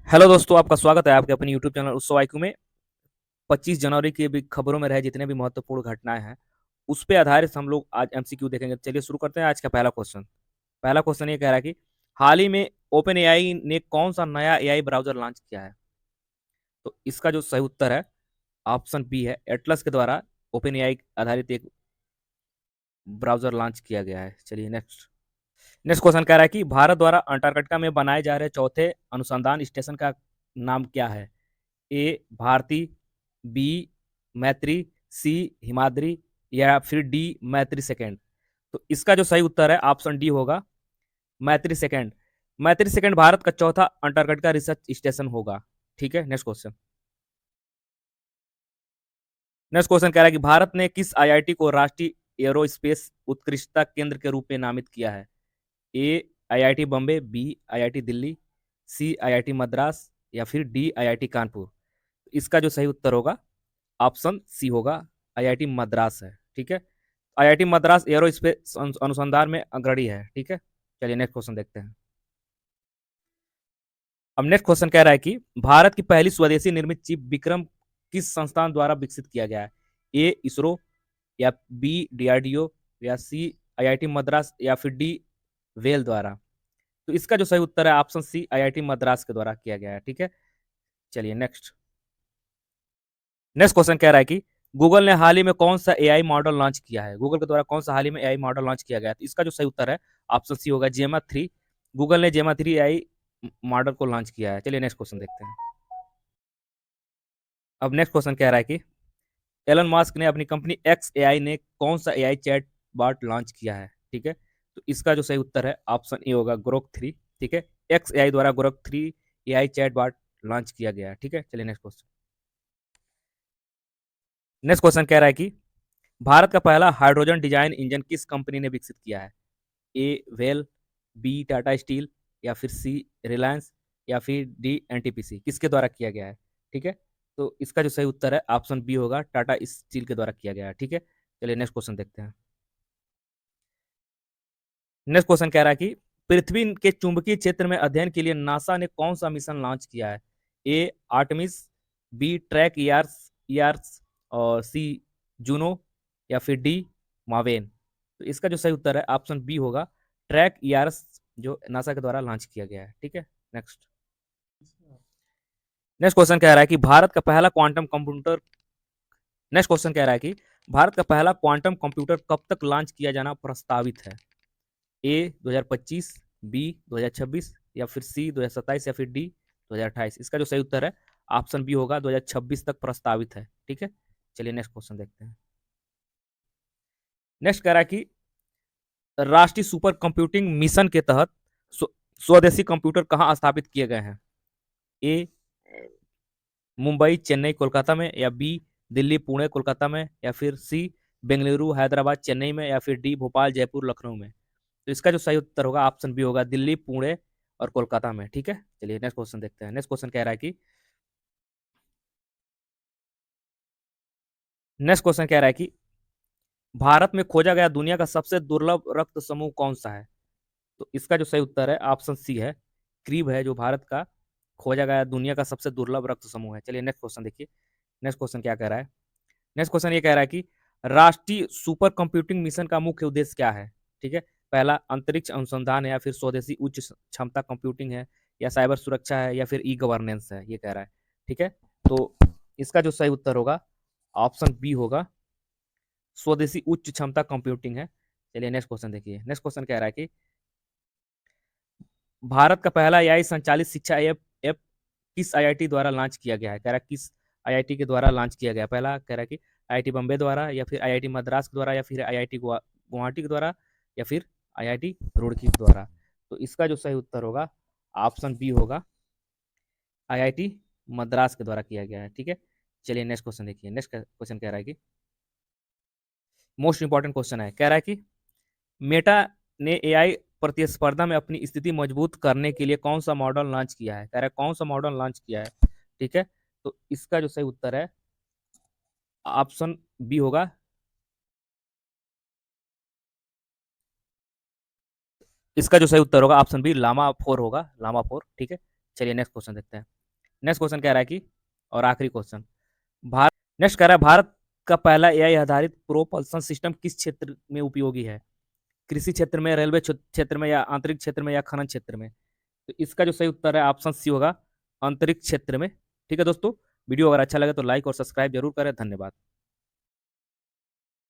Hello दोस्तों, आपका स्वागत है आपके अपने यूट्यूब चैनल उत्सव आईक्यू में। 25 जनवरी की भी खबरों में रहे जितने भी महत्वपूर्ण घटनाएं हैं, उस पे आधारित हम लोग आज एमसीक्यू देखेंगे। चलिए शुरू करते हैं। आज का पहला क्वेश्चन। पहला क्वेश्चन ये कह रहा है कि हाल ही में ओपन एआई ने कौन सा नया एआई ब्राउजर लॉन्च किया है? तो इसका जो सही उत्तर है ऑप्शन बी है, एटलस के द्वारा ओपन एआई आधारित एक ब्राउजर लॉन्च किया गया है। चलिए नेक्स्ट। नेक्स्ट क्वेश्चन कह रहा है कि भारत द्वारा अंटार्कटिका में बनाए जा रहे चौथे अनुसंधान स्टेशन का नाम क्या है? ए भारती, बी मैत्री, सी हिमाद्री, या फिर डी मैत्री सेकेंड। तो इसका जो सही उत्तर है ऑप्शन डी होगा, मैत्री सेकेंड। मैत्री सेकेंड भारत का चौथा अंटार्कटिका रिसर्च स्टेशन होगा। ठीक है, नेक्स्ट क्वेश्चन। नेक्स्ट क्वेश्चन कह रहा है कि भारत ने किस आईआईटी को राष्ट्रीय एरोस्पेस उत्कृष्टता केंद्र के रूप में नामित किया है? A IIT Bombay, B IIT Delhi, C IIT Madras, या फिर डी आईआईटी कानपुर। इसका जो सही उत्तर होगा ऑप्शन सी होगा, आईआईटी मद्रास है। ठीक है, आईआईटी मद्रास एरोस्पेस अनुसंधान में अग्रणी है। ठीक है, चलिए नेक्स्ट क्वेश्चन देखते हैं। अब नेक्स्ट क्वेश्चन कह रहा है कि भारत की पहली स्वदेशी निर्मित चिप विक्रम किस संस्थान द्वारा विकसित किया गया है? ए इसरो, या बी डीआरडीओ, या सी आईआईटी मद्रास, या फिर डी वेल द्वारा। तो इसका जो सही उत्तर है ऑप्शन सी, आईआईटी मद्रास के द्वारा किया गया है। ठीक है, चलिए नेक्स्ट। नेक्स्ट क्वेश्चन कह रहा है कि गूगल ने हाल ही में कौन सा एआई मॉडल लॉन्च किया है? गूगल के द्वारा कौन सा हाल ही में एआई मॉडल लॉन्च किया गया है? तो इसका जो सही उत्तर है ऑप्शन सी होगा, जेमा 3। गूगल ने जेमा 3 एआई मॉडल को लॉन्च किया है। चलिए नेक्स्ट क्वेश्चन देखते हैं। अब नेक्स्ट क्वेश्चन कह रहा है कि एलन मास्क ने अपनी कंपनी एक्स एआई ने कौन सा एआई चैट बॉट लॉन्च किया है? ठीक है, तो इसका जो सही उत्तर है ऑप्शन ए होगा, ग्रोक 3। ठीक है, एक्स एआई द्वारा Grok 3 AI chat bot launch किया गया है। ठीक है, चलिए नेक्स्ट क्वेश्चन। नेक्स्ट क्वेश्चन कह रहा है कि भारत का पहला हाइड्रोजन डिजाइन इंजन किस कंपनी ने विकसित किया है? ए वेल, बी टाटा स्टील, या फिर सी रिलायंस, या फिर डी एनटीपीसी। किसके द्वारा किया गया है? ठीक है, तो इसका जो सही उत्तर है ऑप्शन बी होगा, टाटा स्टील के द्वारा किया गया है। ठीक है, चलिए नेक्स्ट क्वेश्चन देखते हैं। नेक्स्ट क्वेश्चन कह रहा है कि पृथ्वी के चुंबकीय क्षेत्र में अध्ययन के लिए नासा ने कौन सा मिशन लॉन्च किया है? ए आर्टमिस, बी ट्रैक ईआरस ईआरस, और सी जूनो, या फिर डी मावेन। तो इसका जो सही उत्तर है ऑप्शन बी होगा, ट्रैक ईआरस, जो नासा के द्वारा लॉन्च किया गया है। ठीक है, नेक्स्ट। नेक्स्ट क्वेश्चन कह रहा है कि भारत का पहला क्वांटम कंप्यूटर नेक्स्ट क्वेश्चन कह रहा है कि भारत का पहला क्वांटम कंप्यूटर कब तक लॉन्च किया जाना प्रस्तावित है? ए 2025, बी 2026, या फिर सी 2027, या फिर डी 2028। इसका जो सही उत्तर है ऑप्शन बी होगा, 2026 तक प्रस्तावित है। ठीक है, चलिए नेक्स्ट क्वेश्चन देखते हैं। नेक्स्ट कह रहा है कि राष्ट्रीय सुपर कंप्यूटिंग मिशन के तहत स्वदेशी कंप्यूटर कहाँ स्थापित किए गए हैं? ए मुंबई, चेन्नई, कोलकाता में, या बी दिल्ली, पुणे, कोलकाता में, या फिर सी बेंगलुरु, हैदराबाद, चेन्नई में, या फिर डी भोपाल, जयपुर, लखनऊ में। तो इसका जो सही उत्तर होगा ऑप्शन बी होगा, दिल्ली, पुणे और कोलकाता में। ठीक है, चलिए नेक्स्ट क्वेश्चन देखते हैं। नेक्स्ट क्वेश्चन कह रहा है कि नेक्स्ट क्वेश्चन कह रहा है कि भारत में खोजा गया दुनिया का सबसे दुर्लभ रक्त समूह कौन सा है? तो इसका जो सही उत्तर है ऑप्शन सी है, क्रीब है, जो भारत का खोजा गया दुनिया का सबसे दुर्लभ रक्त समूह है। चलिए नेक्स्ट क्वेश्चन देखिए। नेक्स्ट क्वेश्चन क्या कह रहा है? नेक्स्ट क्वेश्चन ये कह रहा है कि राष्ट्रीय सुपर कंप्यूटिंग मिशन का मुख्य उद्देश्य क्या है? ठीक है, पहला अंतरिक्ष अनुसंधान है, या फिर स्वदेशी उच्च क्षमता कंप्यूटिंग है, या साइबर सुरक्षा है, या फिर ई गवर्नेंस है, ये कह रहा है। ठीक है, तो इसका जो सही उत्तर होगा ऑप्शन बी होगा, स्वदेशी उच्च क्षमता कंप्यूटिंग है। चलिए नेक्स्ट क्वेश्चन देखिए। नेक्स्ट क्वेश्चन कह रहा है कि भारत का पहला एआई संचालित शिक्षा ऐप ऐप किस आईआईटी द्वारा लॉन्च किया गया है? कह रहा है किस आईआईटी के द्वारा लॉन्च किया गया? पहला कह रहा है कि आईआईटी बम्बे द्वारा, या फिर आईआईटी मद्रास के द्वारा, या फिर आईआईटी गुवाहाटी के द्वारा, या फिर आईआईटी रुड़की के द्वारा। तो इसका जो सही उत्तर होगा ऑप्शन बी होगा, आईआईटी मद्रास के द्वारा किया गया है। ठीक है, चलिए नेक्स्ट क्वेश्चन देखिए। नेक्स्ट क्वेश्चन कह रहा है कि मोस्ट इंपॉर्टेंट क्वेश्चन है, कह रहा है कि मेटा ने एआई प्रतिस्पर्धा में अपनी स्थिति मजबूत करने के लिए कौन सा मॉडल लॉन्च किया है? कह रहा है कौन सा मॉडल लॉन्च किया है? ठीक है, तो इसका जो सही उत्तर है ऑप्शन बी होगा, इसका जो सही उत्तर होगा ऑप्शन बी, लामा 4 होगा, लामा 4। ठीक है, चलिए नेक्स्ट क्वेश्चन देखते हैं। नेक्स्ट क्वेश्चन कह रहा है कि, और आखिरी क्वेश्चन, भारत नेक्स्ट कह रहा है, भारत का पहला एआई आधारित प्रोपल्सन सिस्टम किस क्षेत्र में उपयोगी है? कृषि क्षेत्र में, रेलवे क्षेत्र में, या आंतरिक क्षेत्र में, या खनन क्षेत्र में? तो इसका जो सही उत्तर है ऑप्शन सी होगा, अंतरिक्ष क्षेत्र में। ठीक है दोस्तों, वीडियो अगर अच्छा लगे तो लाइक और सब्सक्राइब जरूर करें। धन्यवाद।